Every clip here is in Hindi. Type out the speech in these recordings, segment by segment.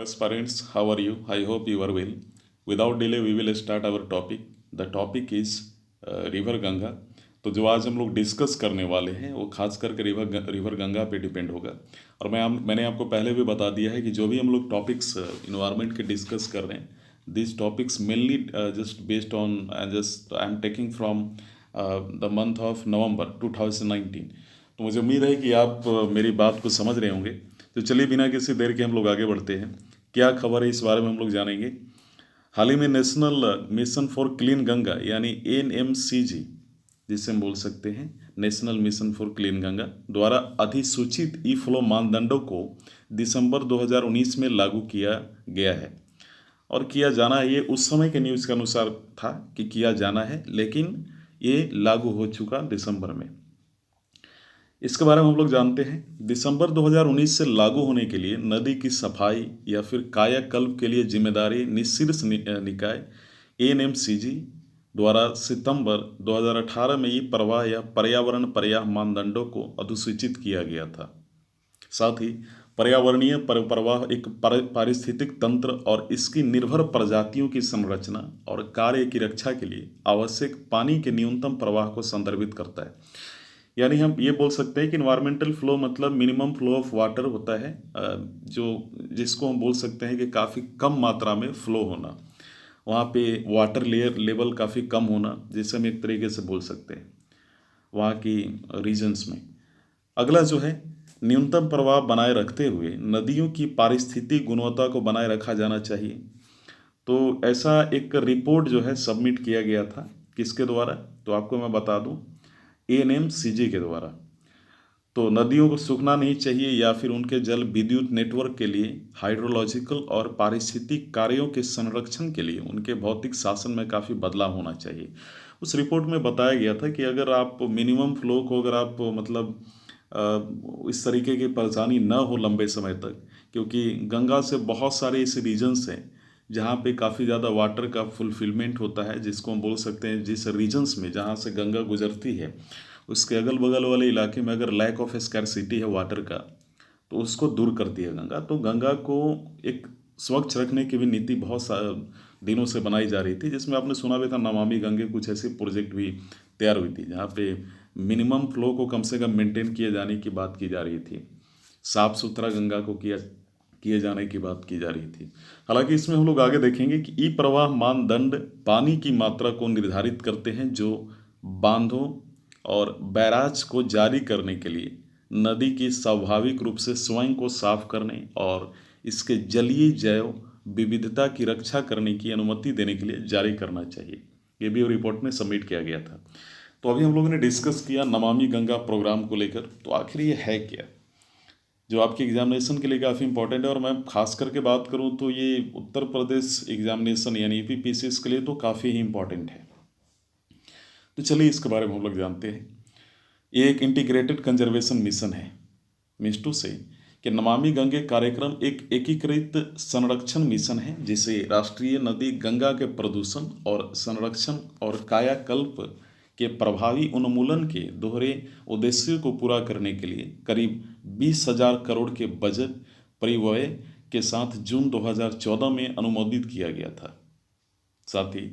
aspirants, how are you? I hope you are well. Without delay, we will start our topic. The topic is river Ganga. तो जो आज हम लोग डिस्कस करने वाले हैं वो खास करके रिवर गंगा पे डिपेंड होगा। और मैंने आपको पहले भी बता दिया है कि जो भी हम लोग टॉपिक्स इन्वायरमेंट के डिस्कस कर रहे हैं, this topics mainly just based on just I am taking from the month of November 2019। तो मुझे उम्मीद है कि आप मेरी बात को समझ रहे होंगे। तो चलिए बिना किसी देर के हम लोग आगे बढ़ते हैं। क्या खबर है इस बारे में हम लोग जानेंगे। हाल ही में national mission for clean Ganga यानी NMCG, जिसे हम बोल सकते हैं national mission for clean Ganga, द्वारा अधिसूचित ई फ्लो मानदंडों को दिसंबर 2019 में लागू किया गया है। और किया जाना है, ये उस समय के न्यूज़ के अनुसार था कि किया जाना है, लेकिन ये लागू हो चुका दिसंबर में। इसके बारे में हम लोग जानते हैं। दिसंबर 2019 से लागू होने के लिए नदी की सफाई या फिर कायाकल्प के लिए जिम्मेदारी निःशीर्ष निकाय NMCG द्वारा सितंबर 2018 में ये प्रवाह या पर्यावरण पर्याय मानदंडों को अधिसूचित किया गया था। साथ ही पर्यावरणीय प्रवाह एक पारिस्थितिक तंत्र और इसकी निर्भर प्रजातियों की संरचना और कार्य की रक्षा के लिए आवश्यक पानी के न्यूनतम प्रवाह को संदर्भित करता है। यानी हम ये बोल सकते हैं कि इन्वायरमेंटल फ्लो मतलब मिनिमम फ्लो ऑफ वाटर होता है, जो जिसको हम बोल सकते हैं कि काफ़ी कम मात्रा में फ्लो होना, वहाँ पे वाटर लेवल काफ़ी कम होना, जिसे हम एक तरीके से बोल सकते हैं वहाँ की रीजन्स में। अगला जो है, न्यूनतम प्रवाह बनाए रखते हुए नदियों की पारिस्थितिक गुणवत्ता को बनाए रखा जाना चाहिए। तो ऐसा एक रिपोर्ट जो है सबमिट किया गया था, किसके द्वारा? तो आपको मैं बता दूं, NMCG के द्वारा। तो नदियों को सूखना नहीं चाहिए या फिर उनके जल विद्युत नेटवर्क के लिए हाइड्रोलॉजिकल और पारिस्थितिक कार्यों के संरक्षण के लिए उनके भौतिक शासन में काफ़ी बदलाव होना चाहिए। उस रिपोर्ट में बताया गया था कि अगर आप मिनिमम फ्लो को अगर आप मतलब इस तरीके की परेशानी न हो लंबे समय तक, क्योंकि गंगा से बहुत सारे ऐसे रीजन्स हैं जहाँ पे काफ़ी ज़्यादा वाटर का फुलफिलमेंट होता है, जिसको हम बोल सकते हैं जिस रीजन्स में जहाँ से गंगा गुजरती है उसके अगल बगल वाले इलाके में अगर लैक ऑफ स्कैरसिटी है वाटर का, तो उसको दूर करती है गंगा। तो गंगा को एक स्वच्छ रखने की भी नीति बहुत दिनों से बनाई जा रही थी, जिसमें आपने सुना भी था नमामि गंगे, कुछ ऐसे प्रोजेक्ट भी तैयार हुई थी जहाँ पे मिनिमम फ्लो को कम से कम मेंटेन किए जाने की बात की जा रही थी, साफ सुथरा गंगा को किए जाने की बात की जा रही थी। हालांकि इसमें हम लोग आगे देखेंगे कि ई प्रवाह मानदंड पानी की मात्रा को निर्धारित करते हैं, जो बांधों और बैराज को जारी करने के लिए नदी की स्वाभाविक रूप से स्वयं को साफ करने और इसके जलीय जैव विविधता की रक्षा करने की अनुमति देने के लिए जारी करना चाहिए। ये भी रिपोर्ट में सबमिट किया गया था। तो अभी हम लोगों ने डिस्कस किया नमामि गंगा प्रोग्राम को लेकर। तो आखिर ये है क्या, जो आपके एग्जामिनेशन के लिए काफ़ी इंपॉर्टेंट है। और मैं खास करके बात करूं तो ये उत्तर प्रदेश एग्जामिनेशन यानी EPPCS के लिए तो काफ़ी ही इंपॉर्टेंट है। तो चलिए इसके बारे में हम लोग जानते हैं। ये एक इंटीग्रेटेड कंजर्वेशन मिशन है। मीन्स टू से कि नमामि गंगे कार्यक्रम एक एकीकृत संरक्षण मिशन है, जिसे राष्ट्रीय नदी गंगा के प्रदूषण और संरक्षण और कायाकल्प के प्रभावी उन्मूलन के दोहरे उद्देश्यों को पूरा करने के लिए करीब 20,000 करोड़ के बजट परिव्यय के साथ जून 2014 में अनुमोदित किया गया था। साथ ही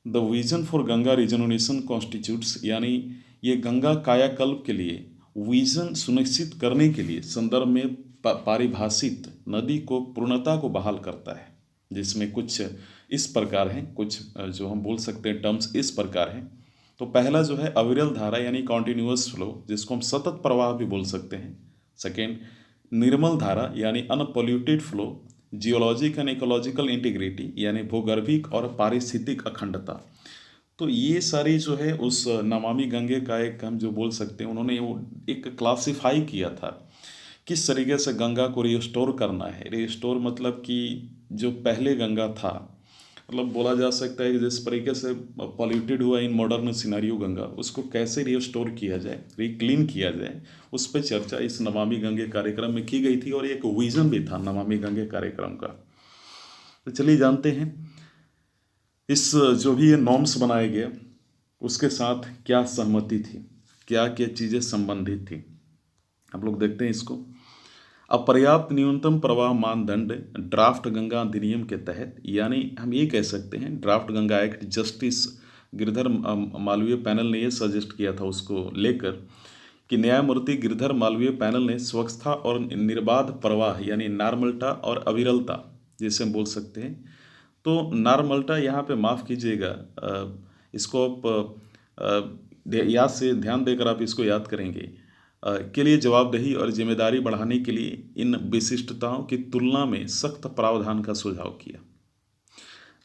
the vision for Ganga regeneration constitutes, यानी ये गंगा कायाकल्प के लिए विजन सुनिश्चित करने के लिए संदर्भ में पारिभाषित नदी को पूर्णता को बहाल करता है, जिसमें कुछ इस प्रकार हैं, कुछ जो हम बोल सकते हैं टर्म्स इस प्रकार हैं। तो पहला जो है अविरल धारा यानी कॉन्टिन्यूअस फ्लो, जिसको हम सतत प्रवाह भी बोल सकते हैं। सेकेंड, निर्मल धारा यानी unpolluted flow, geologic and ecological integrity यानी भूगर्भिक और पारिस्थितिक अखंडता। तो ये सारी जो है उस नमामि गंगे का एक हम जो बोल सकते हैं, उन्होंने वो एक क्लासिफाई किया था किस तरीके से गंगा को रिस्टोर करना है। रिस्टोर मतलब कि जो पहले गंगा था, मतलब बोला जा सकता है कि जिस तरीके से पॉल्यूटेड हुआ इन मॉडर्न सिनेरियो गंगा, उसको कैसे रिस्टोर किया जाए, रिक्लीन किया जाए, उस पर चर्चा इस नमामि गंगे कार्यक्रम में की गई थी। और एक विजन भी था नमामि गंगे कार्यक्रम का। तो चलिए जानते हैं इस जो भी ये नॉर्म्स बनाए गए उसके साथ क्या सहमति थी, क्या क्या चीज़ें संबंधित थी। आप लोग देखते हैं इसको। अपर्याप्त न्यूनतम प्रवाह मानदंड ड्राफ्ट गंगा अधिनियम के तहत, यानी हम ये कह सकते हैं draft Ganga act, justice Girdhar Malviya panel ने ये सजेस्ट किया था उसको लेकर कि न्यायमूर्ति गिरधर मालवीय पैनल ने स्वच्छता और निर्बाध प्रवाह यानी नॉर्मलता और अविरलता जैसे हम बोल सकते हैं। तो नॉर्मलता यहाँ पे माफ़ कीजिएगा, इसको आप याद से ध्यान देकर आप इसको याद करेंगे, के लिए जवाबदेही और जिम्मेदारी बढ़ाने के लिए इन विशिष्टताओं की तुलना में सख्त प्रावधान का सुझाव किया।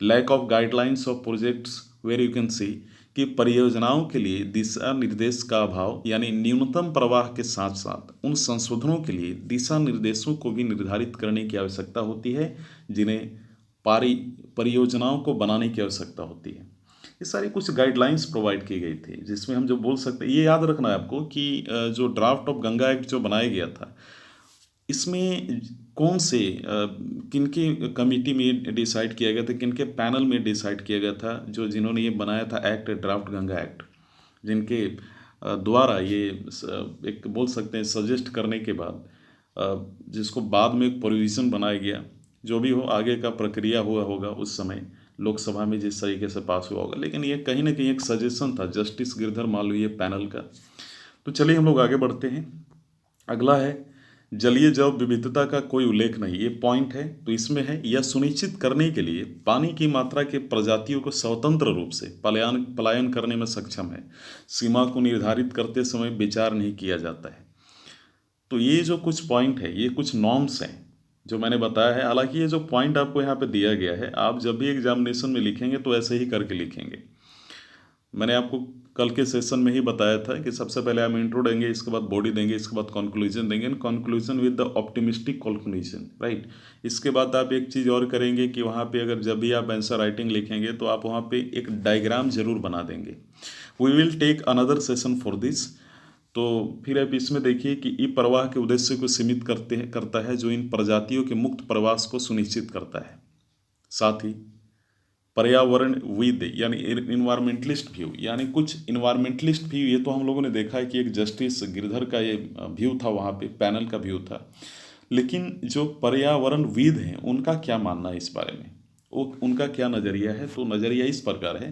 Lack of guidelines of projects where you can see कि परियोजनाओं के लिए दिशा निर्देश का अभाव, यानी न्यूनतम प्रवाह के साथ साथ उन संशोधनों के लिए दिशा निर्देशों को भी निर्धारित करने की आवश्यकता होती है जिन्हें परियोजनाओं को बनाने की आवश्यकता होती है। ये सारी कुछ गाइडलाइंस प्रोवाइड की गई थी जिसमें हम जो बोल सकते हैं, ये याद रखना है आपको कि जो ड्राफ्ट ऑफ गंगा एक्ट जो बनाया गया था, इसमें कौन से किनके कमेटी में डिसाइड किया गया था, किनके पैनल में डिसाइड किया गया था, जो जिन्होंने ये बनाया था एक्ट, ड्राफ्ट गंगा एक्ट, जिनके द्वारा ये एक बोल सकते हैं सजेस्ट करने के बाद जिसको बाद में एक प्रोविज़न बनाया गया, जो भी हो आगे का प्रक्रिया हुआ होगा उस समय लोकसभा में जिस तरीके से पास हुआ होगा, लेकिन ये कहीं ना कहीं एक सजेशन था जस्टिस गिरधर मालवीय पैनल का। तो चलिए हम लोग आगे बढ़ते हैं। अगला है जलीय जैव विविधता का कोई उल्लेख नहीं, ये पॉइंट है। तो इसमें है यह सुनिश्चित करने के लिए पानी की मात्रा के प्रजातियों को स्वतंत्र रूप से पलायन करने में सक्षम है, सीमा को निर्धारित करते समय विचार नहीं किया जाता है। तो ये जो कुछ पॉइंट है, ये कुछ नॉर्म्स हैं जो मैंने बताया है। हालांकि ये जो पॉइंट आपको यहाँ पे दिया गया है, आप जब भी एग्जामिनेशन में लिखेंगे तो ऐसे ही करके लिखेंगे। मैंने आपको कल के सेशन में ही बताया था कि सबसे पहले हम इंट्रो देंगे, इसके बाद बॉडी देंगे, इसके बाद कंक्लूजन देंगे, and conclusion with the optimistic conclusion, right. इसके बाद आप एक चीज़ और करेंगे कि वहाँ पे अगर जब भी आप आंसर राइटिंग लिखेंगे तो आप वहाँ पे एक डायग्राम जरूर बना देंगे। We will take another session for this. तो फिर आप इसमें देखिए कि ई प्रवाह के उद्देश्य को सीमित करता है जो इन प्रजातियों के मुक्त प्रवास को सुनिश्चित करता है। साथ ही पर्यावरण विद यानी इन्वायरमेंटलिस्ट व्यू, यानी कुछ इन्वायरमेंटलिस्ट व्यू, ये तो हम लोगों ने देखा है कि एक जस्टिस गिरधर का ये व्यू था, वहाँ पे पैनल का व्यू था, लेकिन जो पर्यावरण विद हैं उनका क्या मानना है इस बारे में, वो उनका क्या नज़रिया है। तो नज़रिया इस प्रकार है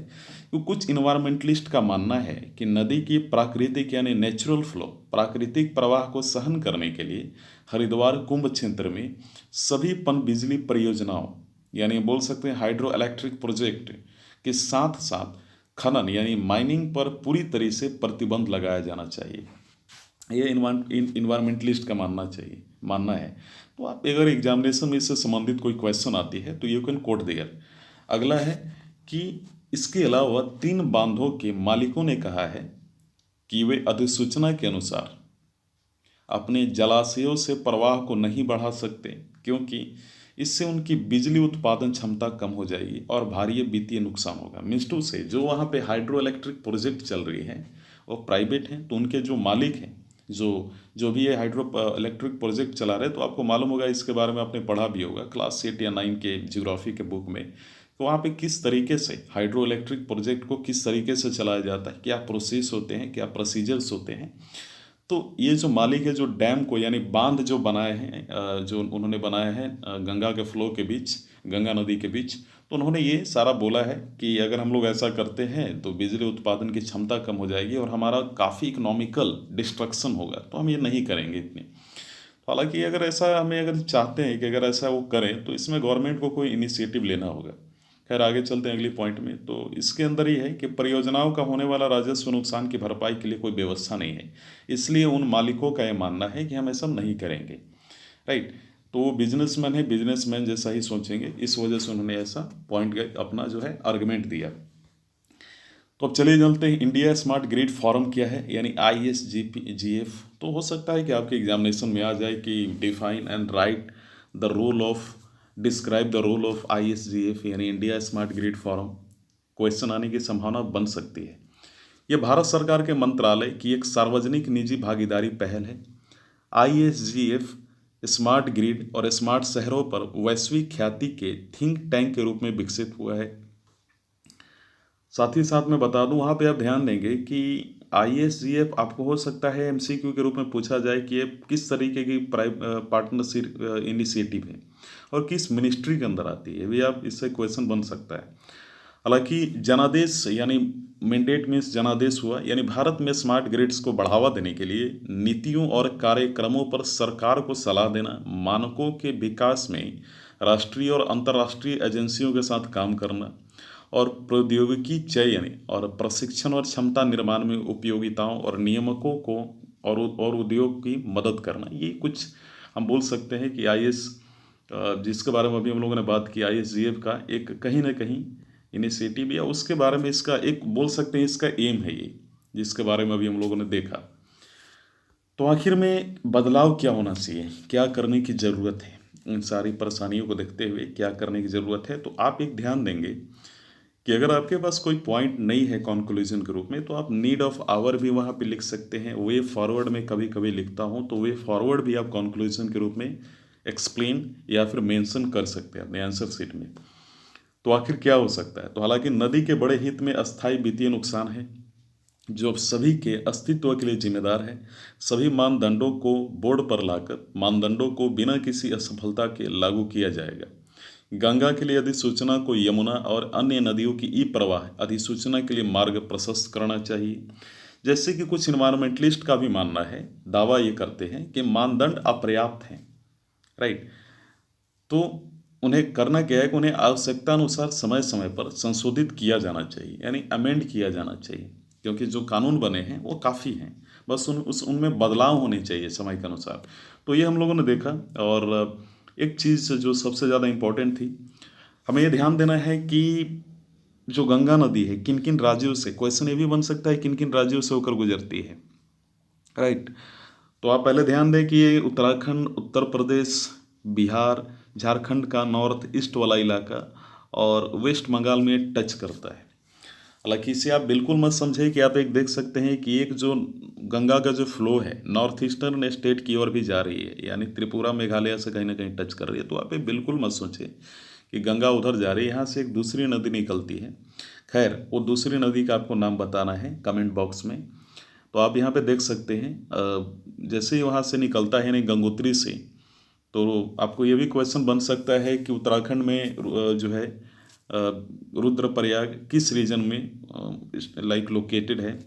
कि कुछ इन्वायरमेंटलिस्ट का मानना है कि नदी की प्राकृतिक यानी नेचुरल फ्लो, प्राकृतिक प्रवाह को सहन करने के लिए हरिद्वार कुंभ क्षेत्र में सभी पनबिजली परियोजनाओं यानी बोल सकते हैं हाइड्रो इलेक्ट्रिक प्रोजेक्ट के साथ साथ खनन यानी माइनिंग पर पूरी तरह से प्रतिबंध लगाया जाना चाहिए। ये इन्वायरमेंटलिस्ट का मानना है। तो आप अगर एग्जामिनेशन में इससे संबंधित कोई क्वेश्चन आती है तो यू कैन कोट देयर। अगला है कि इसके अलावा 3 बांधों के मालिकों ने कहा है कि वे अधिसूचना के अनुसार अपने जलाशयों से प्रवाह को नहीं बढ़ा सकते क्योंकि इससे उनकी बिजली उत्पादन क्षमता कम हो जाएगी और भारी वित्तीय नुकसान होगा। मीन्स टू से जो वहाँ पे हाइड्रो इलेक्ट्रिक प्रोजेक्ट चल रही है वो प्राइवेट हैं, तो उनके जो मालिक हैं जो भी ये हाइड्रो इलेक्ट्रिक प्रोजेक्ट चला रहे, तो आपको मालूम होगा, इसके बारे में आपने पढ़ा भी होगा क्लास 8 या 9 के ज्योग्राफी के बुक में, तो वहाँ पे किस तरीके से हाइड्रो इलेक्ट्रिक प्रोजेक्ट को किस तरीके से चलाया जाता है, क्या प्रोसेस होते हैं, क्या प्रोसीजर्स होते हैं। तो ये जो मालिक है जो डैम को यानी बांध जो बनाए हैं, जो उन्होंने बनाया है गंगा के फ्लो के बीच, गंगा नदी के बीच, तो उन्होंने ये सारा बोला है कि अगर हम लोग ऐसा करते हैं तो बिजली उत्पादन की क्षमता कम हो जाएगी और हमारा काफ़ी इकोनॉमिकल डिस्ट्रक्शन होगा, तो हम ये नहीं करेंगे इतनी। तो हालांकि अगर ऐसा हमें अगर चाहते हैं कि अगर ऐसा वो करें तो इसमें गवर्नमेंट को कोई इनिशिएटिव लेना होगा। खैर आगे चलते हैं अगली पॉइंट में। तो इसके अंदर ही है कि परियोजनाओं का होने वाला राजस्व नुकसान की भरपाई के लिए कोई व्यवस्था नहीं है, इसलिए उन मालिकों का यह मानना है कि हम ऐसा नहीं करेंगे, राइट। तो वो बिजनेसमैन है, बिजनेसमैन जैसा ही सोचेंगे, इस वजह से उन्होंने ऐसा पॉइंट अपना जो है आर्गुमेंट दिया। तो अब चलिए चलते हैं, इंडिया स्मार्ट ग्रिड फॉरम क्या है यानी ISGF। तो हो सकता है कि आपके एग्जामिनेशन में आ जाए कि define and write the role of describe the role of ISGF यानी India smart grid forum, question आने की संभावना बन सकती है। यह भारत सरकार के मंत्रालय की एक सार्वजनिक निजी भागीदारी पहल है। ISGF स्मार्ट ग्रिड और स्मार्ट शहरों पर वैश्विक ख्याति के थिंक टैंक के रूप में विकसित हुआ है। साथ ही साथ मैं बता दूं, वहाँ पे आप ध्यान देंगे कि ISGF आपको हो सकता है MCQ के रूप में पूछा जाए कि ये किस तरीके की पार्टनरशिप इनिशिएटिव है और किस मिनिस्ट्री के अंदर आती है, भी आप इससे क्वेश्चन बन सकता है। हालांकि जनादेश यानी मैंडेट मीन्स जनादेश हुआ, यानी भारत में स्मार्ट ग्रिड्स को बढ़ावा देने के लिए नीतियों और कार्यक्रमों पर सरकार को सलाह देना, मानकों के विकास में राष्ट्रीय और अंतर्राष्ट्रीय एजेंसियों के साथ काम करना और प्रौद्योगिकी चयन और प्रशिक्षण और क्षमता निर्माण में उपयोगिताओं और नियामकों को और उद्योग की मदद करना, ये कुछ हम बोल सकते हैं कि जिसके बारे में अभी हम लोगों ने बात की, ISGF का एक कहीं ना कहीं इनिशिएटिव या उसके बारे में इसका एक बोल सकते हैं इसका एम है ये, जिसके बारे में अभी हम लोगों ने देखा। तो आखिर में बदलाव क्या होना चाहिए, क्या करने की ज़रूरत है, इन सारी परेशानियों को देखते हुए क्या करने की ज़रूरत है, तो आप एक ध्यान देंगे कि अगर आपके पास कोई पॉइंट नहीं है कंक्लूजन के रूप में, तो आप नीड ऑफ आवर भी वहाँ पे लिख सकते हैं। वे फॉरवर्ड में कभी कभी लिखता हूँ, तो वे फॉरवर्ड भी आप कंक्लूजन के रूप में एक्सप्लेन या फिर मेंशन कर सकते हैं अपने आंसर शीट में। तो आखिर क्या हो सकता है, तो हालांकि नदी के बड़े हित में अस्थायी वित्तीय नुकसान है जो अब सभी के अस्तित्व के लिए जिम्मेदार है। सभी मानदंडों को बोर्ड पर लाकर मानदंडों को बिना किसी असफलता के लागू किया जाएगा। गंगा के लिए अधिसूचना को यमुना और अन्य नदियों की ई प्रवाह अधिसूचना के लिए मार्ग प्रशस्त करना चाहिए। जैसे कि कुछ इन्वायरमेंटलिस्ट का भी मानना है, दावा ये करते हैं कि मानदंड अपर्याप्त हैं, राइट। तो उन्हें करना क्या है कि उन्हें आवश्यकता अनुसार समय समय पर संशोधित किया जाना चाहिए, यानी अमेंड किया जाना चाहिए, क्योंकि जो कानून बने हैं वो काफ़ी हैं, बस उनमें बदलाव होने चाहिए समय के अनुसार। तो ये हम लोगों ने देखा। और एक चीज़ जो सबसे ज़्यादा इम्पोर्टेंट थी, हमें ये ध्यान देना है कि जो गंगा नदी है किन किन राज्यों से, क्वेश्चन ये भी बन सकता है किन किन राज्यों से होकर गुजरती है, राइट। तो आप पहले ध्यान दें कि ये उत्तराखंड, उत्तर प्रदेश, बिहार, झारखंड का नॉर्थ ईस्ट वाला इलाका और वेस्ट बंगाल में टच करता है। हालांकि इसे आप बिल्कुल मत समझें कि आप एक देख सकते हैं कि एक जो गंगा का जो फ्लो है नॉर्थ ईस्टर्न स्टेट की ओर भी जा रही है, यानी त्रिपुरा मेघालय से कहीं ना कहीं टच कर रही है। तो आप ये बिल्कुल मत सोचें कि गंगा उधर जा रही है, यहाँ से एक दूसरी नदी निकलती है। खैर, वो दूसरी नदी का आपको नाम बताना है कमेंट बॉक्स में। तो आप यहाँ पे देख सकते हैं जैसे ही वहाँ से निकलता है यानी गंगोत्री से, तो आपको ये भी क्वेश्चन बन सकता है कि उत्तराखंड में जो है रुद्रप्रयाग किस रीजन में लाइक लोकेटेड है।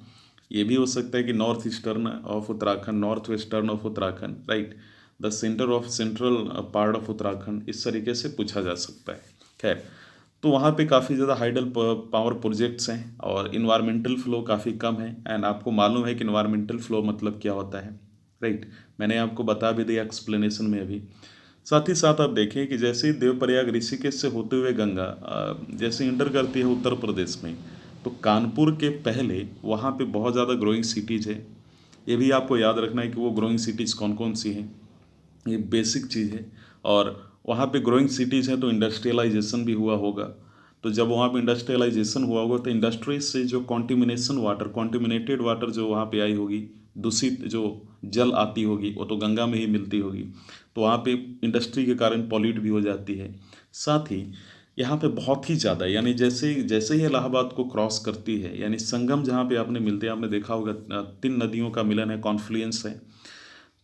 ये भी हो सकता है कि north eastern of Uttarakhand, north western of Uttarakhand, right, the centre of central part of Uttarakhand, इस तरीके से पूछा जा सकता है। खैर, तो वहाँ पे काफ़ी ज़्यादा हाइडल पावर प्रोजेक्ट्स हैं और इन्वायरमेंटल फ्लो काफ़ी कम है। एंड आपको मालूम है कि इन्वायरमेंटल फ्लो मतलब क्या होता है, राइट। मैंने आपको बता भी दिया एक्सप्लेनेशन में अभी। साथ ही साथ आप देखें कि जैसे ही देवप्रयाग ऋषिकेश से होते हुए गंगा जैसे इंटर करती है उत्तर प्रदेश में, तो कानपुर के पहले वहाँ पे बहुत ज़्यादा ग्रोइंग सिटीज़ है। ये भी आपको याद रखना है कि वो ग्रोइंग सिटीज़ कौन कौन सी हैं, ये बेसिक चीज़ है। और वहाँ पे ग्रोइंग सिटीज़ हैं तो इंडस्ट्रियलाइजेशन भी हुआ होगा। तो जब वहाँ पे इंडस्ट्रियलाइजेशन हुआ होगा तो इंडस्ट्री से जो कॉन्टिमिनेशन वाटर, कॉन्टिमिनेटेड वाटर जो वहाँ पे आई होगी, दूषित जो जल आती होगी, वो तो गंगा में ही मिलती होगी। तो वहाँ पे इंडस्ट्री के कारण पॉल्यूट भी हो जाती है। साथ ही यहाँ पे बहुत ही ज़्यादा, यानी जैसे जैसे ही इलाहाबाद को क्रॉस करती है, यानी संगम जहाँ पे आपने मिलते हैं, आपने देखा होगा 3 नदियों का मिलन है, कॉन्फ्लुएंस है।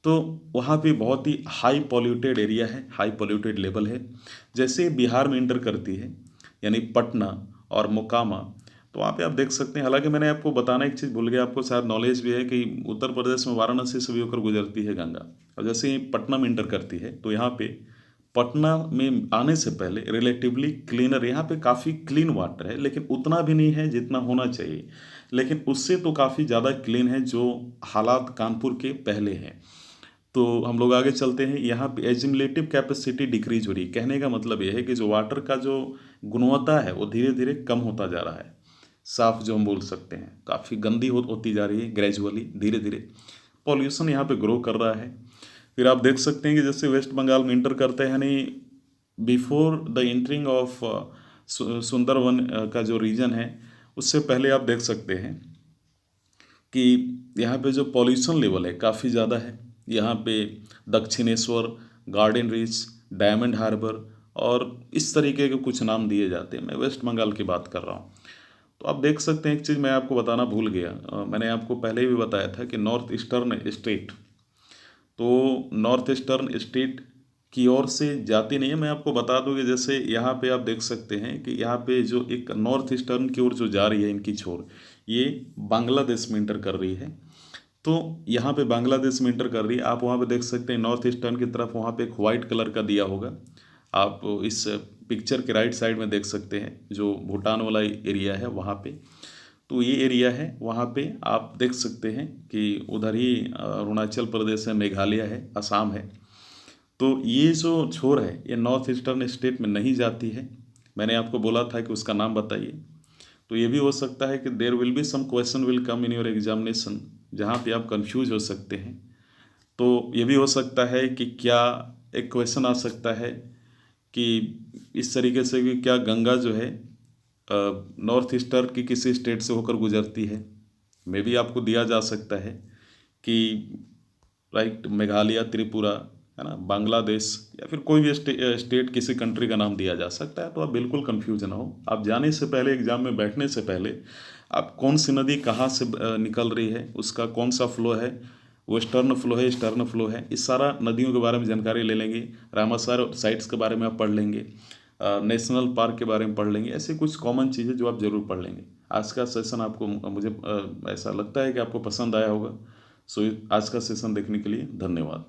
तो वहाँ पे बहुत ही हाई पॉल्यूटेड एरिया है, हाई पॉल्यूटेड लेवल है। जैसे बिहार में इंटर करती है यानी पटना और मोकामा, तो वहाँ पे आप देख सकते हैं। हालांकि मैंने आपको बताना एक चीज़ भूल गया, आपको शायद नॉलेज भी है कि उत्तर प्रदेश में वाराणसी से भी होकर गुजरती है गंगा। और जैसे ही पटना में इंटर करती है तो यहाँ पे पटना में आने से पहले रिलेटिवली क्लीनर, यहाँ पे काफ़ी क्लीन वाटर है, लेकिन उतना भी नहीं है जितना होना चाहिए, लेकिन उससे तो काफ़ी ज़्यादा क्लीन है जो हालात कानपुर के पहले हैं। तो हम लोग आगे चलते हैं। यहाँ पे एज्यूमलेटिव कैपेसिटी डिक्रीज हो रही है। कहने का मतलब ये है कि जो वाटर का जो गुणवत्ता है वो धीरे धीरे कम होता जा रहा है। साफ जो हम बोल सकते हैं काफ़ी गंदी होती जा रही है ग्रेजुअली, धीरे धीरे। पॉल्यूशन यहाँ पे ग्रो कर रहा है। फिर आप देख सकते हैं कि जैसे वेस्ट बंगाल में इंटर करते हैं, यानी before the entering of Sundarban का जो रीजन है, उससे पहले आप देख सकते हैं कि यहाँ पे जो पॉल्यूशन लेवल है काफ़ी ज़्यादा है। यहाँ पे Dakshineswar, Garden Reach, Diamond Harbour और इस तरीके के कुछ नाम दिए जाते हैं। मैं वेस्ट बंगाल की बात कर रहा हूँ। तो आप देख सकते हैं, एक चीज़ मैं आपको बताना भूल गया, मैंने आपको पहले भी बताया था कि नॉर्थ ईस्टर्न स्टेट, तो नॉर्थ ईस्टर्न स्टेट की ओर से जाती नहीं है। मैं आपको बता दूं कि जैसे यहाँ पे आप देख सकते हैं कि यहाँ पे जो एक नॉर्थ ईस्टर्न की ओर जो जा रही है इनकी छोर, ये बांग्लादेश में इंटर कर रही है। तो यहाँ पे बांग्लादेश में इंटर कर रही है। आप वहाँ पे देख सकते हैं नॉर्थ ईस्टर्न की तरफ वहाँ पे एक वाइट कलर का दिया होगा। आप इस पिक्चर के राइट साइड में देख सकते हैं जो भूटान वाला एरिया है वहाँ पे, तो ये एरिया है। वहाँ पे आप देख सकते हैं कि उधर ही अरुणाचल प्रदेश है, मेघालय है, असम है। तो ये जो छोर है ये नॉर्थ ईस्टर्न स्टेट में नहीं जाती है। मैंने आपको बोला था कि उसका नाम बताइए। तो ये भी हो सकता है कि there will be some question will come in your examination जहाँ पे आप कंफ्यूज हो सकते हैं। तो ये भी हो सकता है कि क्या एक क्वेश्चन आ सकता है कि इस तरीके से कि क्या गंगा जो है नॉर्थ ईस्टर्न की किसी स्टेट से होकर गुजरती है। मे भी आपको दिया जा सकता है कि राइट मेघालय, त्रिपुरा, है ना, बांग्लादेश, या फिर कोई भी स्टेट किसी कंट्री का नाम दिया जा सकता है। तो आप बिल्कुल कंफ्यूज ना हो। आप जाने से पहले, एग्जाम में बैठने से पहले, आप कौन सी नदी कहाँ से निकल रही है, उसका कौन सा फ्लो है, वेस्टर्न फ्लो है, ईस्टर्न फ्लो है, इस सारा नदियों के बारे में जानकारी ले लेंगे। रामासर साइट्स के बारे में आप पढ़ लेंगे, नेशनल पार्क के बारे में पढ़ लेंगे। ऐसी कुछ कॉमन चीज़ें जो आप ज़रूर पढ़ लेंगे। आज का सेशन आपको, मुझे ऐसा लगता है कि आपको पसंद आया होगा। सो आज का सेशन देखने के लिए धन्यवाद।